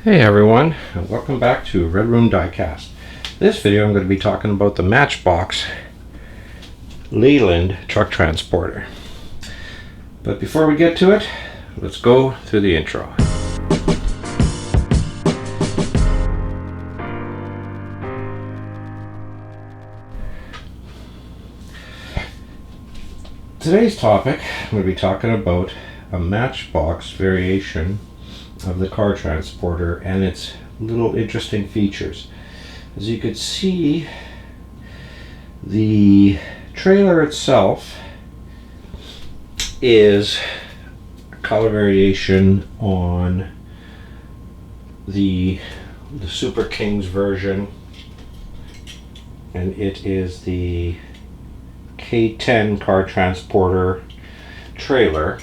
Hey everyone, and welcome back to Red Room Diecast. This video I'm going to be talking about the Matchbox Leyland Truck Transporter. But before we get to it, let's go through the intro. Today's topic, I'm going to be talking about a Matchbox variation of the car transporter and its little interesting features. As you can see, the trailer itself is a color variation on the Super Kings version, and it is the K10 car transporter trailer.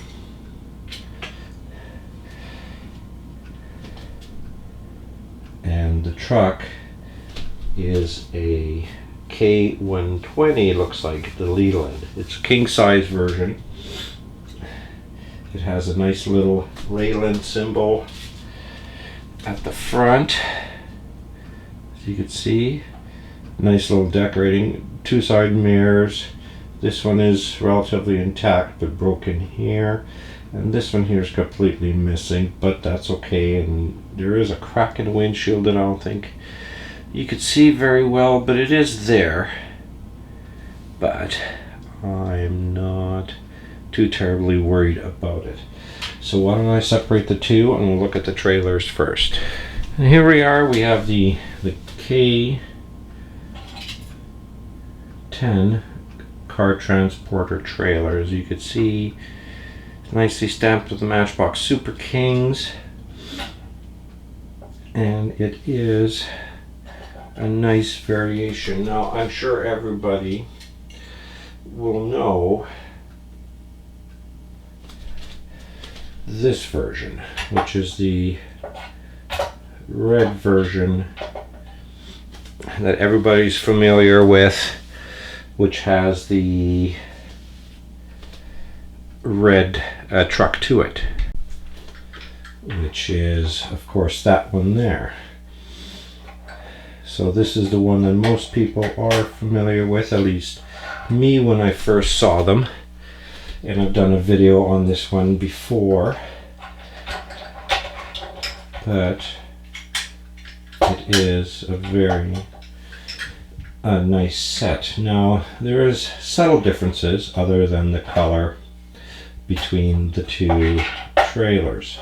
And the truck is a K120, looks like, the Leyland. It's a king size version. It has a nice little Leyland symbol at the front, as you can see. Nice little decorating, two side mirrors. This one is relatively intact but broken here, and this one here is completely missing, but that's okay. And there is a crack in the windshield that I don't think you could see very well, but it is there. But I'm not too terribly worried about it. So why don't I separate the two and we'll look at the trailers first. And here we are, we have the K10 car transporter trailer. As you can see, nicely stamped with the Matchbox Super Kings, and it is a nice variation. Now I'm sure everybody will know this version, which is the red version that everybody's familiar with, which has the red truck to it, which is of course that one there. So this is the one that most people are familiar with, at least me when I first saw them, and I've done a video on this one before, but it is a very nice set. Now there is subtle differences other than the color between the two trailers.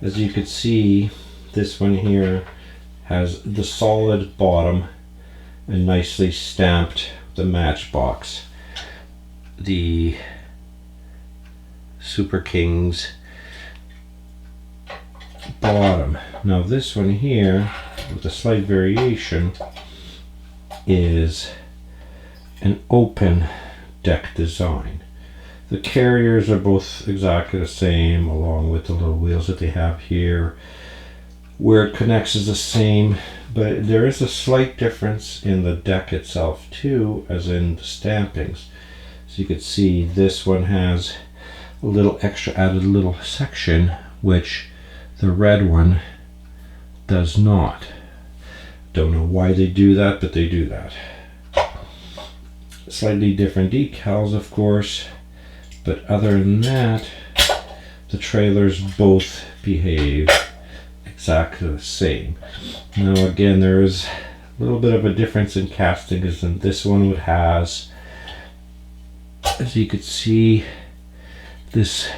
As you can see, this one here has the solid bottom and nicely stamped the Matchbox, the Super Kings bottom. Now this one here, with a slight variation, is an open deck design. The carriers are both exactly the same, along with the little wheels that they have here. Where it connects is the same, but there is a slight difference in the deck itself too, as in the stampings. So you can see this one has a little extra added little section, which the red one does not. Don't know why they do that, but they do that. Slightly different decals, of course, but other than that, the trailers both behave exactly the same. Now again, there is a little bit of a difference in casting, as in this one has, as you can see, this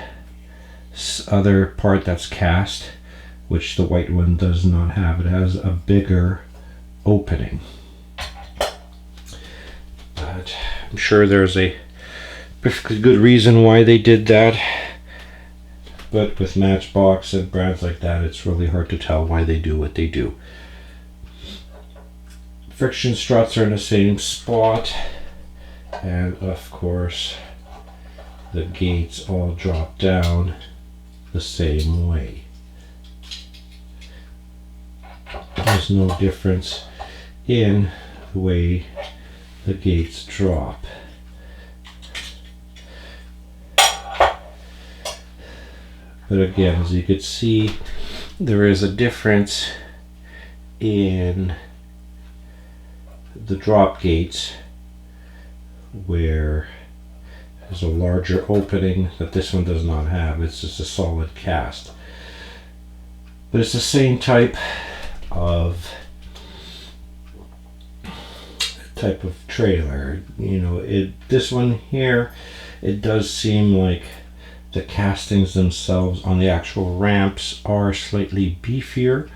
other part that's cast, which the white one does not have. It has a bigger opening, but I'm sure there's a perfectly good reason why they did that. But with Matchbox and brands like that, it's really hard to tell why they do what they do. Friction struts are in the same spot, and of course the gates all drop down the same way. There's no difference in the way the gates drop. But again, as you could see, there is a difference in the drop gates where there's a larger opening that this one does not have. It's just a solid cast. But it's the same type of trailer. You know, this one here, it does seem like the castings themselves on the actual ramps are slightly beefier,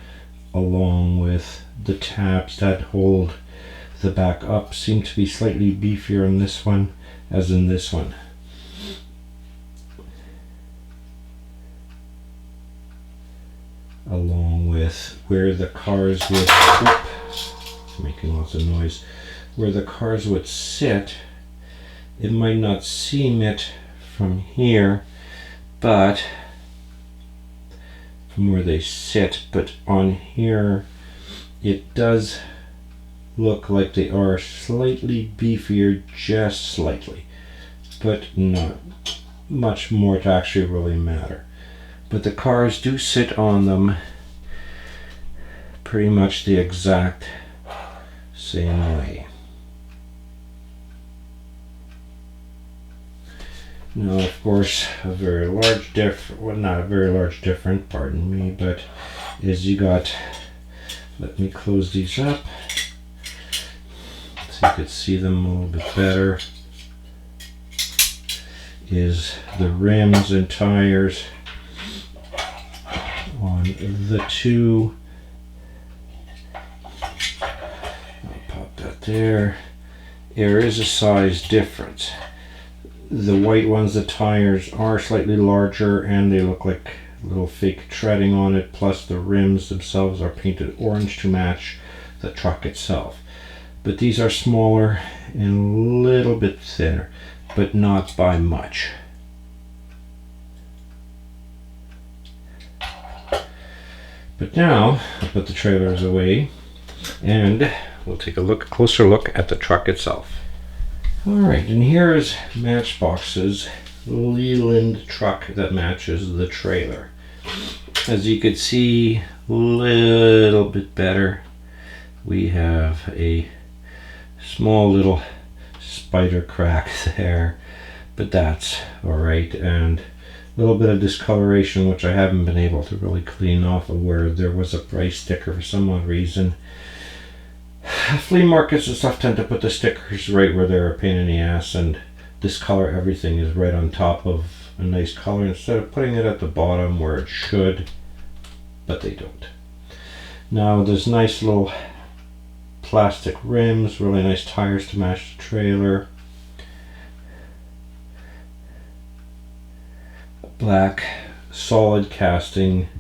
along with the tabs that hold the back up seem to be slightly beefier in this one as in this one. Along with where the cars would, making lots of noise, where the cars would sit, it might not seem it from here, but from where they sit, but on here it does look like they are slightly beefier, just slightly, but not much more to actually really matter. But the cars do sit on them pretty much the exact same way. Now, of course, a very large not a very large difference, pardon me, but is you got, let me close these up so you could see them a little bit better, is the rims and tires on the two. I'll pop that there. There is a size difference. The white ones, the tires are slightly larger and they look like little fake treading on it, plus the rims themselves are painted orange to match the truck itself. But these are smaller and a little bit thinner, but not by much. But now I'll put the trailers away and we'll take a closer look at the truck itself. Alright, and here is Matchbox's Leyland truck that matches the trailer. As you could see, a little bit better. We have a small little spider crack there, but that's alright, and a little bit of discoloration which I haven't been able to really clean off of where there was a price sticker for some odd reason. Flea markets and stuff tend to put the stickers right where they're a pain in the ass and discolor everything is right on top of a nice color instead of putting it at the bottom where it should, but they don't. Now there's nice little plastic rims, really nice tires to match the trailer. Black solid casting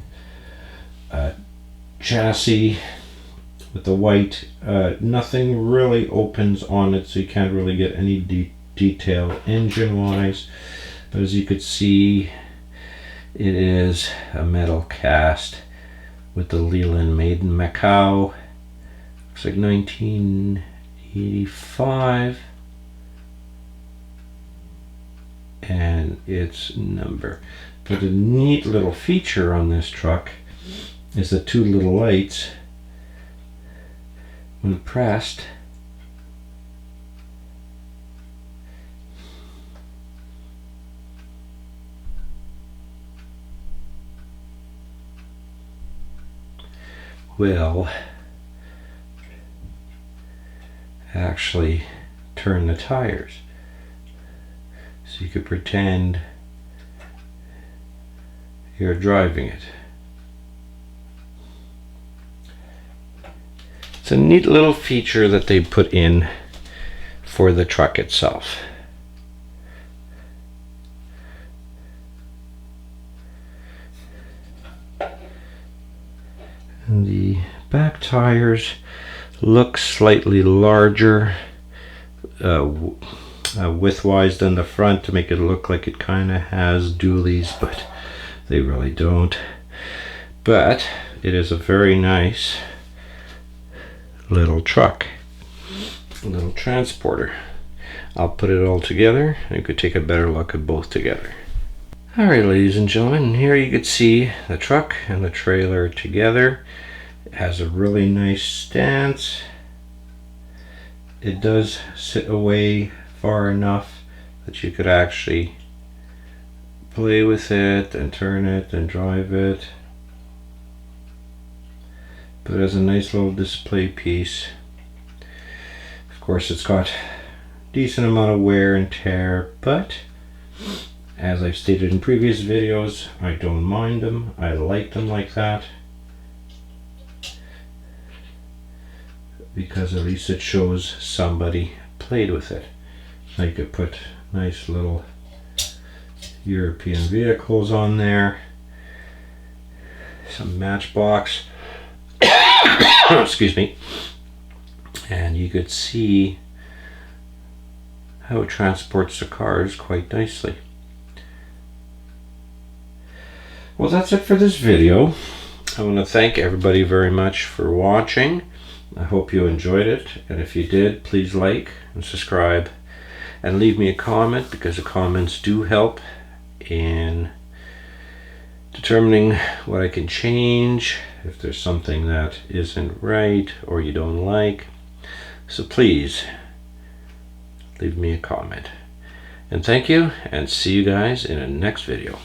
chassis with the white. Nothing really opens on it, so you can't really get any detail engine wise, but as you could see, it is a metal cast with the Leyland made in Macau. Looks like 1985 and its number. But a neat little feature on this truck is the two little lights. When pressed, will actually turn the tires. So you could pretend you're driving it. It's a neat little feature that they put in for the truck itself. And the back tires look slightly larger width-wise than the front to make it look like it kind of has dualies, but they really don't. But it is a very nice little truck, a little transporter. I'll put it all together and you could take a better look at both together. Alright, ladies and gentlemen, here you can see the truck and the trailer together. It has a really nice stance. It does sit away far enough that you could actually play with it and turn it and drive it. But it has a nice little display piece. Of course, it's got a decent amount of wear and tear, but as I've stated in previous videos, I don't mind them. I like them like that, because at least it shows somebody played with it. I could put nice little European vehicles on there, some Matchbox, excuse me, and you could see how it transports the cars quite nicely. Well, that's it for this video. I want to thank everybody very much for watching. I hope you enjoyed it, and if you did, please like and subscribe and leave me a comment, because the comments do help in determining what I can change if there's something that isn't right or you don't like. So please leave me a comment. And thank you, and see you guys in the next video.